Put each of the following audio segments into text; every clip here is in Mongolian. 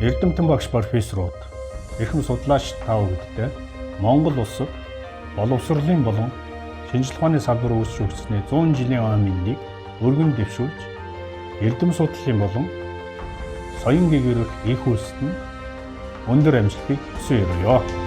Эрдэмтэн багш профессорууд, эрхэм судлаач та бүхэдтэй Монгол улсад боловсролын болон шинжлэх ухааны салбар үүсч өгснээ 100 жилийн өмнөнийг өргөн дэвшүүлж, эрдэм судлалын болон соён гээгээрх их үйлсэд нь өндөр амжилтыг хүсэн өргөё.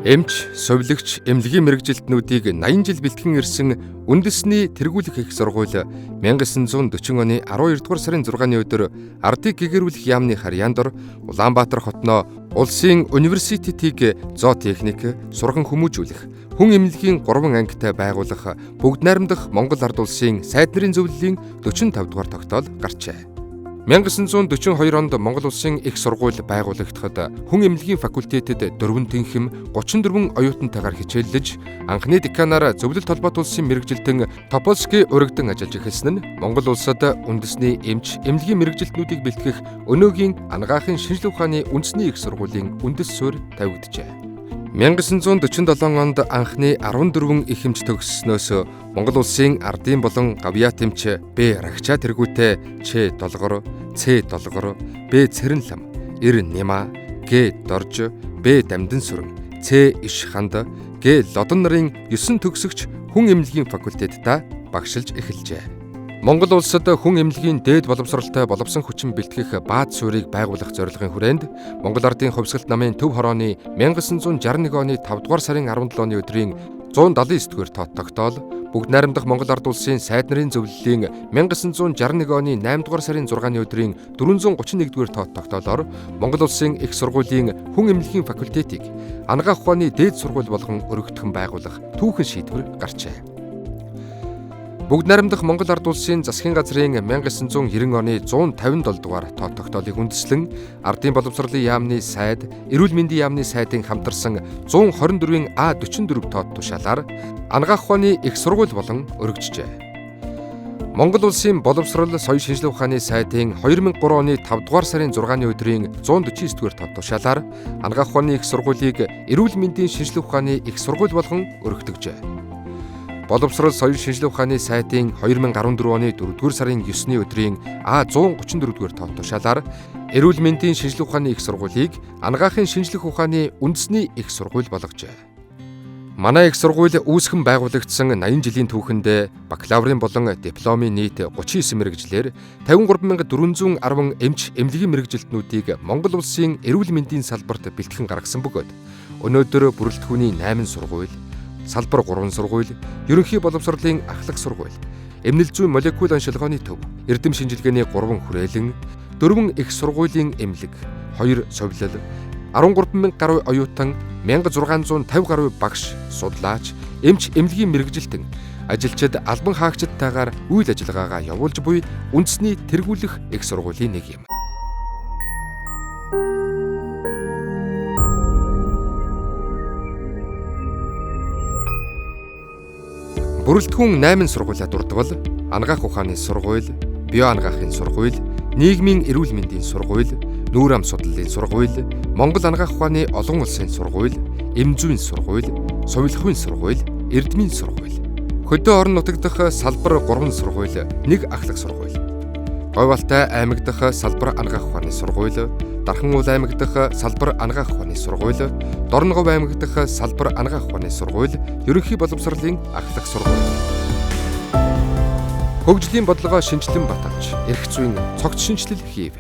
Эмч, совилогч, эмнэлгийн мэргэжилтнүүдийг 80 жил бэлтгэн ирсэн үндэсний тэргүүлэх их сургууль 1940 оны 12 дугаар сарын 6-ны өдөр ардыг гэгэрүүлэх яамны харьяан дор Улаанбаатар хотноо улсын университетийг зоотехник, сурган хүмүүжүүлэх, хүн эмнэлгийн 3 ангитай байгуулах, бүгд найрамдах Монгол ард улсын сайд нарын зөвлөлийн 45 дугаар тогтоол гарчээ. 1942 онд Монгол улсын их сургууль байгуулагдахад хүн эмнэлгийн факультетэд 4 тэнхэм 34 оюутантайгаар хичээллэж, анхны деканаар зөвлөлт холбоот улсын мэргэжилтэн Топольский урагдан ажиллаж эхэлсэн нь Монгол улсад үндэсний эмч, эмнэлгийн мэргэжилтнүүдийг бэлтгэх өнөөгийн анагаахын шинжлэх ухааны үндэсний их сургуулийн үндэс суурь тавигджээ. 1947 онд анхны 14 их эмч төгссөнөөс Монгол улсын ардын болон гавьяат эмч Б. Рагчаа тэргүүтээ Ч. Долгор, Ц. Долгор, Б. Цэрэнлам, Р. Нима, Г. Дорж, Б. Дамдан сүрэн, Ц. Иш ханд, Г. Лодон нарын 9 төгсөгч хүн эмнэлгийн факультетта багшилж эхэлжээ. Монгол улсад хүн эмнэлгийн дээд боловсролтой боловсон хүчин бэлтгэх бааз суурийг байгуулах зорилгын хүрээнд Монгол Ардын хувьсгалт намын төв хорооны 1961 оны 5 дугаар сарын 17-ны өдрийн 179 дугаар тоот тогтоол, бүгд найрамдах Монгол Ард улсын сайд нарын зөвлөлийн 1961 оны 8 дугаар сарын 6-ны өдрийн 431 дугаар тоот тогтоолоор Монгол улсын их сургуулийн хүн эмнэлгийн факультетийг анагаах ухааны дээд сургууль болгон өргөдгөн байгуулах түүхэн шийдвэр гарчээ. Бүгд найрамдах Монгол Ард улсын засгийн газрын 1990 оны 157 дугаар тоот тогтоолыг үндэслэн ардын боловсролын яамны сайд, эрүүл мэндийн яамны сайдын хамтарсан 124-ийн А44 тоот тушаалаар анагаах ухааны их сургууль болон өргөжжээ. Монгол улсын боловсрол соёлын шинжлэх ухааны сайдын 2003 оны 5 дугаар сарын 6-ны өдрийн 149 дугаар тоот тушаалаар анагаах ухааны их сургуулийг эрүүл мэндийн шинжлэх ухааны их сургууль болгон өргөдгөжээ. Боловсрол соёлын шинжлэх ухааны сайдын 2014 оны 4-р сарын 9-ний өдрийн А134-р тоот тушаалаар эрүүл мэндийн шинжлэх ухааны их сургуулийг анагаахын шинжлэх ухааны үндэсний их сургууль болгожээ. Манай их сургууль үүсгэн байгуулагдсан 80 жилийн түүхэнд бакалаврын болон дипломын нийт 39 мэргэжлэр 53410 эмч, эмнэлгийн мэргэжилтнүүдийг Монгол улсын эрүүл мэндийн салбарт бэлтгэн гаргасан бөгөөд өнөөдөр бүрэлдэхүүний 8 сургууль, салбар 3 сургууль, ерөнхий боловсролын ахлах сургууль, эмнэл зүйн молекул оншилгооны төв, эрдэм шинжилгээний 3 хүрээлэн, 4 их сургуулийн эмнэлэг, 2 совилол, 13,000 гаруй оюутан, 1650 гаруй багш, судлаач, эмч, эмнэлгийн мэргэжилтэн, ажилчид, албан хаагчдтайгаар үйл ажиллагаагаа явуулж буй үндэсний тэргүүлэх их сургуулийн нэг юм. Бүрэлдэхүүн 8 сургуулиа дурдвал анагаах ухааны сургууль, био анагаахын сургууль, нийгмийн эрүүл мэндийн сургууль, нүүр ам судлалын сургууль, Монгол анагаах ухааны олон улсын сургууль, эм зүйн сургууль, сувилахын сургууль, эрдмийн сургууль. Хөдөө орон нутаг дахь салбар 3 сургууль, 1 ахлах сургууль. Говьалтай аймаг дахь салбар анагаах ухааны сургууль, Дархан уул аймаг дахь салбар анагаах ухааны сургууль, Дорногов аймаг дахь салбар анагаах ухааны сургууль, ерөнхий боловсролын ахлах сургууль. Хөгжлийн бодлогоо шинжилэн баталж, эрх зүйн цогц шинжилэл хийв.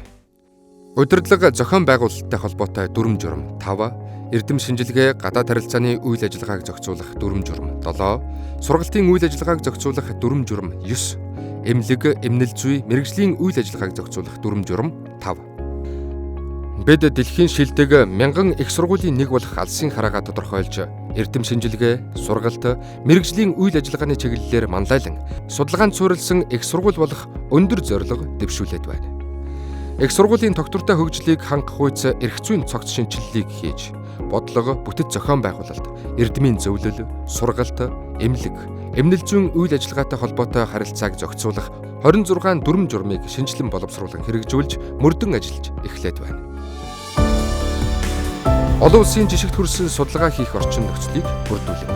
Удирдлага зохион байгуулалттай холбоотой дүрм журам 5, эрдэм шинжилгээ гадаад харилцааны үйл ажиллагааг зохицуулах дүрм журам 7, сургалтын үйл ажиллагааг зохицуулах дүрм журам 9, эмнэлэг, эмнэл зүй, мэрэгжлийн үйл ажиллагааг зохицуулах дүрм журам 5. Бид дэлхийн шилдэг мянган их сургуулийн нэг болох алсын хараагаа тодорхойлж, эрдэм шинжилгээ, сургалт, мэрэгжлийн үйл ажиллагааны чиглэлээр манлайлан судалгаанд суурилсан их сургууль болох өндөр зорилго дэвшүүлээд байна. Их сургуулийн тогтвортой хөгжлийг хангах үйц эрх зүйн цогц шинжилгээг хийж, бодлого, бүтэц зохион байгуулалт, эрдмийн зөвлөл, сургалт, эмнэлэг, эмнэл зүйн үйл ажиллагаатай холбоотой харилцааг зохицуулах 26 дүрм журмыг шинжилэн боловсруулан хэрэгжүүлж, мөрдөн ажиллаж эхлээд байна. Олон улсын жишигт хүрсэн судалгаа хийх орчин нөхцөлийг бүрдүүлэв.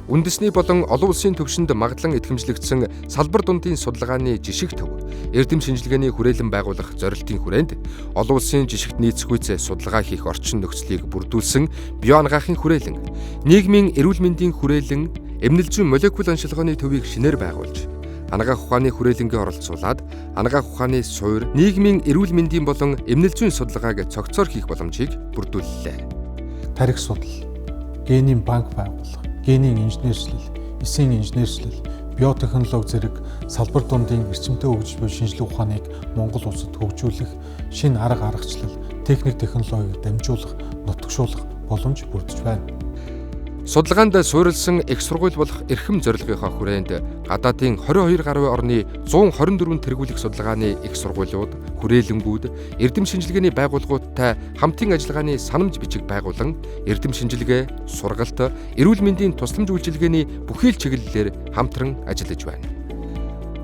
Үндэсний болон олон улсын түвшинд магадлан идэвхжлэгдсэн салбар дундын судалгааны жишиг төв, эрдэм шинжилгээний хүрээлэн байгуулах зорилтын хүрээнд олон улсын жишигт нийцхүйц судалгаа хийх орчин нөхцөлийг бүрдүүлсэн био анагаахын хүрээлэн, нийгмийн эрүүл мэндийн хүрээлэн, эмнэл зүйн молекул оншилгооны төвийг шинээр байгуулж, анагаах ухааны хүрээлэнгээ оролцуулаад анагаах ухааны суур, нийгмийн эрүүл мэндийн болон эмнэл зүйн судалгааг цогцоор хийх боломжийг бүрдүүллээ. Тарих судал, генийн банк байгуулах, генийн инженерчлэл, эсийн инженерчлэл, биотехнологи зэрэг салбар дундын эрчимтэй хөгжил буй шинжилгээ ухааныг Монгол улсад хөгжүүлэх, шинэ арга аргачлал, техник технологиг дамжуулах, нутагшуулах боломж бүрдэж байна. Судалгаанд суурилсан их сургууль болох эрхэм зорилгынхаа хүрээнд гадаадын 22 гаруй орны 124 тэргүүлэх судалгааны их сургуулиуд, хүрээлэнгүүд, эрдэм шинжилгээний байгууллагуудтай хамтын ажиллагааны санамж бичиг байгуулан эрдэм шинжилгээ, сургалт, эрүүл мэндийн тусламж үйлчилгээний бүхий л чиглэлээр хамтран ажиллаж байна.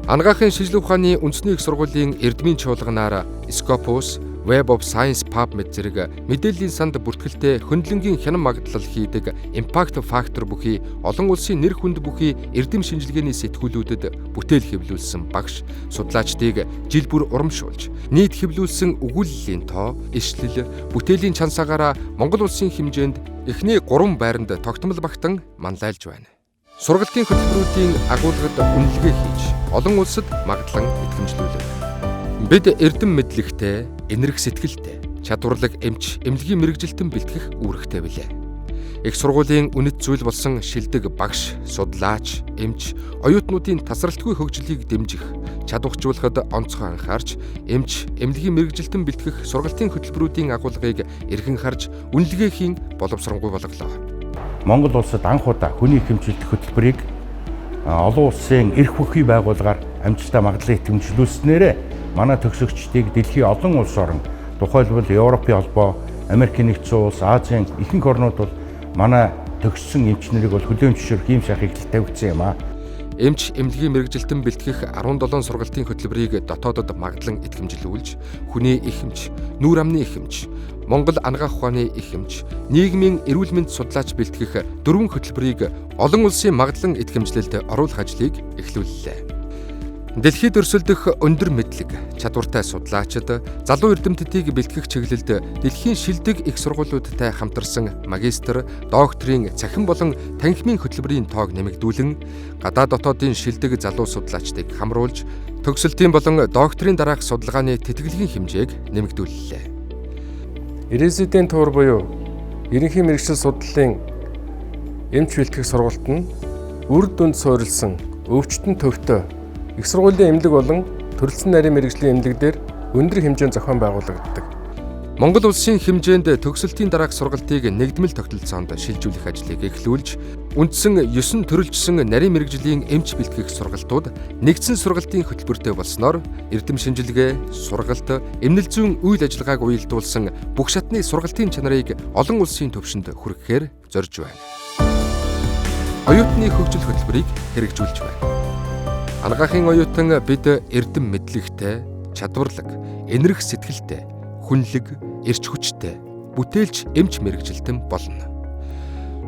Анагаахын шинжилгээ ухааны үндэсний их сургуулийн эрдмийн чуулганаар Scopus, Web of Science PubMed зэрэг мэдээллийн санд бүртгэлтэй хөндлөнгийн хянан магадлал хийдэг Impact Factor бүхий олон улсын нэр хүнд бүхий эрдэм шинжилгээний сэтгүүлүүдэд бүтээл хэвлүүлсэн багш, судлаачдыг жил бүр урамшуулж, нийт хэвлүүлсэн өгүүллийн тоо, ишлэл, бүтээлийн чансаагаараа Монгол улсын хэмжээнд эхний 3 байранд тогтмол багтан манлайлж байна. Сургалтын хөтөлбөрүүдийн агуулгад үнэлгээ хийж, олон улсад магадлан идэвхжлүүлэв. Бид эрдэм мэдлэгтэй, энэрх сэтгэлтэй, чадварлаг эмч, эмнэлгийн мэрэгжилтэн бэлтгэх үүрэгтэй билээ. Их сургуулийн үнэт зүйл болсон шилдэг багш, судлаач, эмч, оюутнуудын тасралтгүй хөгжлийг дэмжих, чадваржуулахад онцгой анхаарч, эмч, эмнэлгийн мэрэгжилтэн бэлтгэх сургалтын хөтөлбөрүүдийн агуулгыг эргэн харж, үнэлгээ хийн боловсронгуй болголоо. Монгол улсад анх удаа хүний хэмжилтэх хөтөлбөрийг олон улсын эрх бүхий байгууллагаар амжилттай магадлан идэвхжүүлснээрээ манай төгсөгчдийг дэлхийн олон улс орн, тухайлбал Европын холбоо, Америкийн нэгдсэн улс, Азийн ихэнх орнууд бол манай төгссөн эмч нарыг бол хүлээн зөвшөөрөх ийм шахыг тавьчихсан юм аа. Эмч, эмнэлгийн мэрэгжилтэн бэлтгэх 17 сургалтын хөтөлбөрийг дотоодод магадлан идэвхжүүлж, хүний их эмч, нүүр амны их эмч, Монгол анагаах ухааны их эмч, нийгмийн эрүүл мэнд судлаач бэлтгэх 4 хөтөлбөрийг олон улсын магадлан идэвхжүүлэлд оруулах ажлыг эхлүүллээ. Дэлхийд өрсөлдөх өндөр мэдлэг, чадвартай судлаачид, залуу эрдэмтдийг бэлтгэх чиглэлд дэлхийн шилдэг их сургуулиудтай хамтарсан магистр, докторийн цахим болон танхимын хөтөлбөрийн тоог нэмэгдүүлэн, гадаад дотоодын шилдэг залуу судлаачдыг хамруулж, төгсөлтийн болон докторийн дараах судалгааны тэтгэлгийн хэмжээг нэмэгдүүллээ. Резидент туур буюу ерөнхий мэргэжил судлалын эмч бэлтгэх сургалт нь үр дүнд суурилсан өвчтөн төвтэй их сургуулийн эмнэлэг болон төрөлцсөн нарийн мэргэжлийн эмнэлэг дээр өндөр хэмжээнд зохион байгуулагддаг. Монгол улсын хэмжээнд төгсөлтийн дараах сургалтыг нэгдмэл тогтолцоонд шилжүүлэх ажлыг эхлүүлж, үндсэн 9 төрөлжсөн нарийн мэргэжлийн эмч бэлтгэх сургалтууд нэгдсэн сургалтын хөтөлбөртэй болсноор эрдэм шинжилгээ, сургалт, эмнэл зүйн үйл ажиллагааг уялдуулсан бүх шатны сургалтын чанарыг олон улсын түвшинд хүргэхээр зорж байна. Оюутны хөгжил хөтөлбөрийг хэрэгжүүлж байна. Анагаахын оюутан бид эрдэм мэдлэгтэй, чадварлаг, энэрх сэтгэлтэй, хүнлэг, эрч хүчтэй, бүтээлч эмч мэрэгжилтэн болно.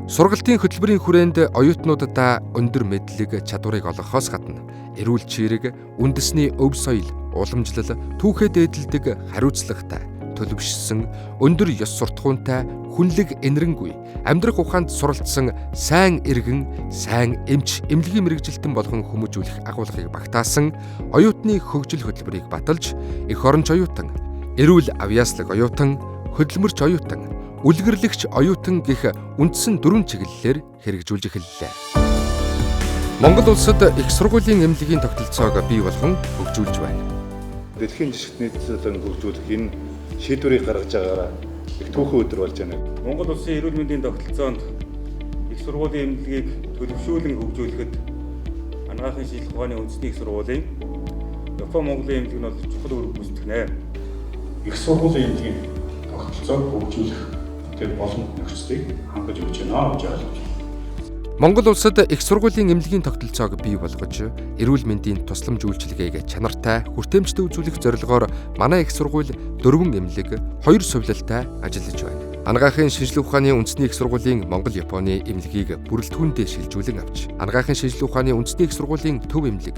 Сургалтын хөтөлбөрийн хүрээнд оюутнуудаа өндөр мэдлэг, чадварыг олгохоос гадна эрүүл чирэг, үндэсний өв соёл, уламжлал, түүхээ дээдэлдэг хариуцлагатай, төлөвшсөн, өндөр ёс суртахуунтай, хүнлэг энэрэнгүй, амьдрах ухаанд суралцсан сайн иргэн, сайн эмч, эмнэлгийн мэрэгжилтэн болгон хүмүүжүүлэх агуулгыг багтаасан оюутны хөгжил хөтөлбөрийг баталж, эх оронч оюутан, эрүүл авьяаслаг оюутан, хөдөлмөрч оюутан, үлгэрлэгч оюутан гэх үндсэн 4 чиглэлээр хэрэгжүүлж эхэллээ. Монгол улсад их сургуулийн эмнэлгийн тогтолцоог бий болгон хөгжүүлж байна. Дэлхийн жишгт нийтлэлэн хөгжүүлэх энэ шийдвэрийг гаргаж байгаараа их түүхэн өдөр болж байна. Монгол улсын эрүүл мэндийн тогтолцоонд их сургуулийн эмнэлгийг төлөвшүүлэн хөгжүүлэхэд анагаахын шинжилгээ ухааны үндэсний их сургуулийн Япон Монголын эмнэлэг нь бол чухал үүрэг гүйцэтгэнэ. Их сургуулийн эмнэлгийн тогтолцоог хөгжүүлэх тэр боломж нөхцөлийг хангаж өгч байна гэж ойлгож байна. Монгол улсад их сургуулийн эмнэлгийн тогтолцоог бий болгож, эрүүл мэндийн тусламж үйлчилгээг чанартай, хүртээмжтэй үзүүлэх зорилгоор манай их сургууль 4 эмнэлэг, 2 сувлалтай ажиллаж байна. Анагаахын шинжилгээ ухааны үндэсний их сургуулийн Монгол-Японы эмнэлгийг бүрэлдэхүүндээ шилжүүлэн авч, анагаахын шинжилгээ ухааны үндэсний их сургуулийн төв эмнэлэг,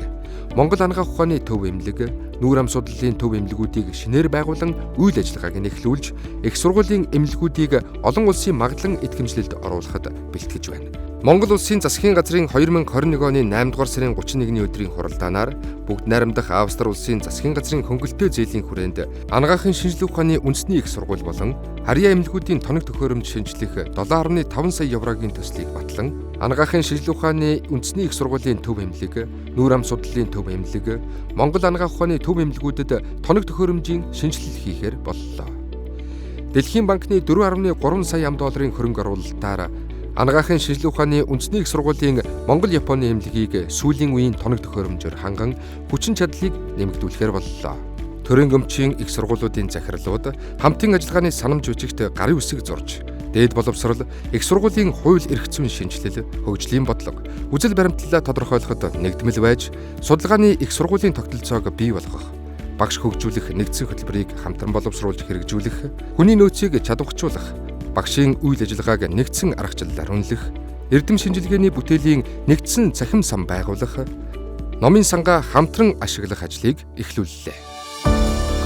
Монгол анагаах ухааны төв эмнэлэг, нүүр ам судлалын төв эмнэлгүүдийг шинээр байгуулан үйл ажиллагааг нэхлүүлж, их сургуулийн эмнэлгүүдийг олон улсын магадлан идэвхжлэлд оруулахад бэлтгэж байна. Монгол улсын засгийн газрын 2021 оны 8 дугаар сарын 31-ний өдрийн хуралдаанаар бүгд найрамдах Австри улсын засгийн газрын хөнгөлөлтөө зээлийн хүрээнд анагаахын шинжилгээ ухааны үндэсний их сургууль болон харьяа эмнэлгүүдийн тоног төхөөрөмж шинжлэх 7.5 сая еврогийн төслийг батлан анагаахын шинжилгээ ухааны үндэсний их сургуулийн төв эмнэлэг, нүүр ам судлалын төв эмнэлэг, Монгол анагаах ухааны төв эмнэлгүүдэд тоног төхөөрөмжийн шинжилэл хийхээр боллоо. Дэлхийн банкны 4.3 сая $4 хөрөнгө оруулалтаар анагаахын шинжилгээ ухааны үндэсний их сургуулийн Монгол-Японы эмнэлгийг сүүлийн үеийн тоног төхөөрөмжөөр ханган хүчин чадлыг нэмэгдүүлэхээр боллоо. Төрийн өмчийн их сургуулиудын захирлууд хамтын ажиллагааны санамж бичигт гарын үсэг зурж, дээд боловсрол, их сургуулийн хууль эрх зүйн шинжилэл, хөгжлийн бодлого, үзэл баримтлалаа тодорхойлоход нэгдмэл байж, судалгааны их сургуулийн тогтолцоог бий болгох, багш хөгжүүлэх нэгдсэн хөтөлбөрийг хамтран боловсруулж хэрэгжүүлэх, хүний нөөцийг чадварчуулах, багшийн үйл ажиллагааг нэгдсэн аргачлалаар үнэлэх, эрдэм шинжилгээний бүтээлийн нэгдсэн цахим сан байгуулах, номын сангаа хамтран ашиглах ажлыг эхлүүллээ.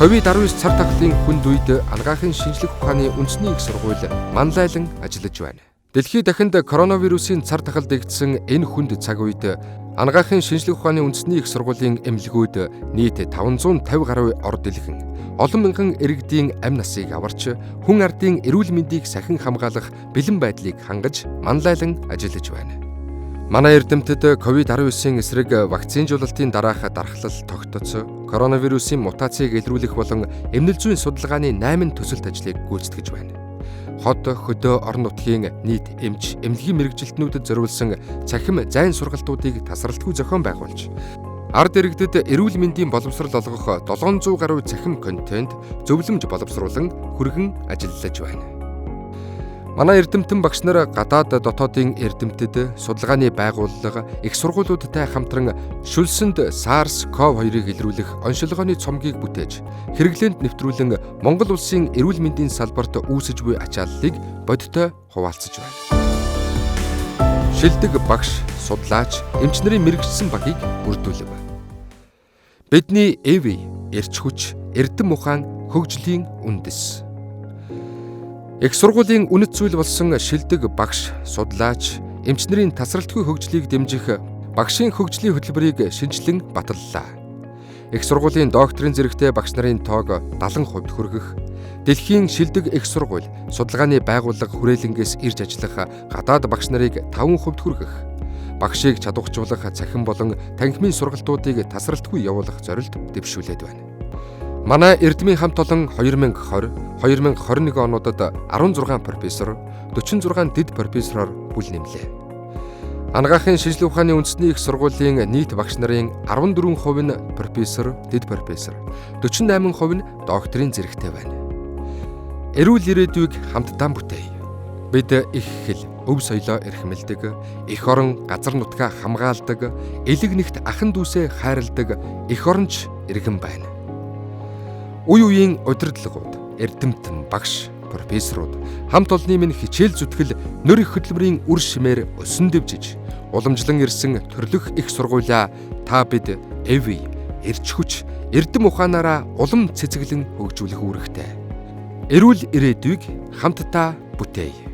COVID-19 цар тахлын хүнд үед анагаахын шинжилгээ ухааны үндэсний их сургууль манлайлан ажиллаж байна. Дэлхийд дахинд коронавирусын цар тахал дэгдсэн энэ хүнд цаг үед анагаахын шинжилгээ ухааны үндэсний их сургуулийн эмнэлгүүд нийт 550 гаруй орд дэлгэн олон мянган иргэдийн амь насыг аварч хүн ардын эрүүл мэндийг сахин хамгаалах бэлэн байдлыг хангаж манлайлан ажиллаж байна. Манай эрдэмтэд COVID-19 эсрэг вакцинжуулалтын дараах дархлал тогтоц, коронавирусын мутацийг илрүүлэх болон эмнэл зүйн судалгааны 8 төсөлт ажлыг гүйцэтгэж байна. Хот, хөдөө, орон нутгийн нийт эмч, эмнэлгийн мэрэгжилтнүүдэд зориулсан цахим зайн сургалтуудыг тасралтгүй зохион байгуулж, ард иргэдэд эрүүл мэндийн боловсрол олгох 700 гаруй цахим контент зөвлөмж боловсруулан хүргэн ажиллаж байна. Манай эрдэмтэн багш нар гадаад дотоодын эрдэмтэд, судалгааны байгууллага, их сургуулиудтай хамтран шүлсэнд SARS-CoV-2-ыг илрүүлэх оншилгооны цомгийг бүтээж, хэрэглээнд нэвтрүүлэн Монгол улсын эрүүл мэндийн салбарт үүсэж буй ачааллыг бодиттой хуваалцаж байна. Шилдэг багш, судлаач, эмч нарын мэрэгчсэн багийг бүрдүүлв. Бидний ЭВ, эрч хүч, эрдэм ухаан, хөгжлийн үндэс. Их сургуулийн үнэт зүйл болсон шилдэг багш, судлаач, эмч нарын тасралтгүй хөгжлийг дэмжих багшийн хөгжлийн хөтөлбөрийг шинжилэн баталлаа. Их сургуулийн докторийн зэрэгтэй багш нарын тоог 70% хүргэх, дэлхийн шилдэг их сургууль, судалгааны байгууллага хүрээлэнгээс ирж ажиллах гадаад багш нарыг 5% хүргэх, багшийг чадварчуулах цахим болон танхимын сургалтуудыг тасралтгүй явуулах зорилт дэвшүүлээд байна. Манай эрдмийн хамт олон 2020-2021 онуудад 16 профессор, 46 дэд профессороор бүл нэмлээ. Анагаахын шинжилгээ ухааны үндэсний их сургуулийн нийт багш нарын 14% нь профессор, дэд профессор, 48% нь докторийн зэрэгтэй байна. Эрүүл ирээдүйг хамтдаа бүтээе. Бид их хэл, өв соёлоо эрхэмлдэг, эх орон, газар нутгаа хамгаалдаг, элэг нэгт ахан дүүсээ хайрладаг эх оронч иргэн байна. Үе үеийн удирдлагууд, эрдэмтэн, багш, профессорууд хамт олонний минь хичээл зүтгэл нөр их хөтөлбөрийн үр шимээр өсөн дэвжиж, уламжлан ирсэн төрлөх их сургуулиа та бид ЭВ, эрч хүч, эрдэм ухаанаараа улам цэцэглэн хөгжүүлэх үүрэгтэй. Эрүүл ирээдүйг хамтдаа бүтээе.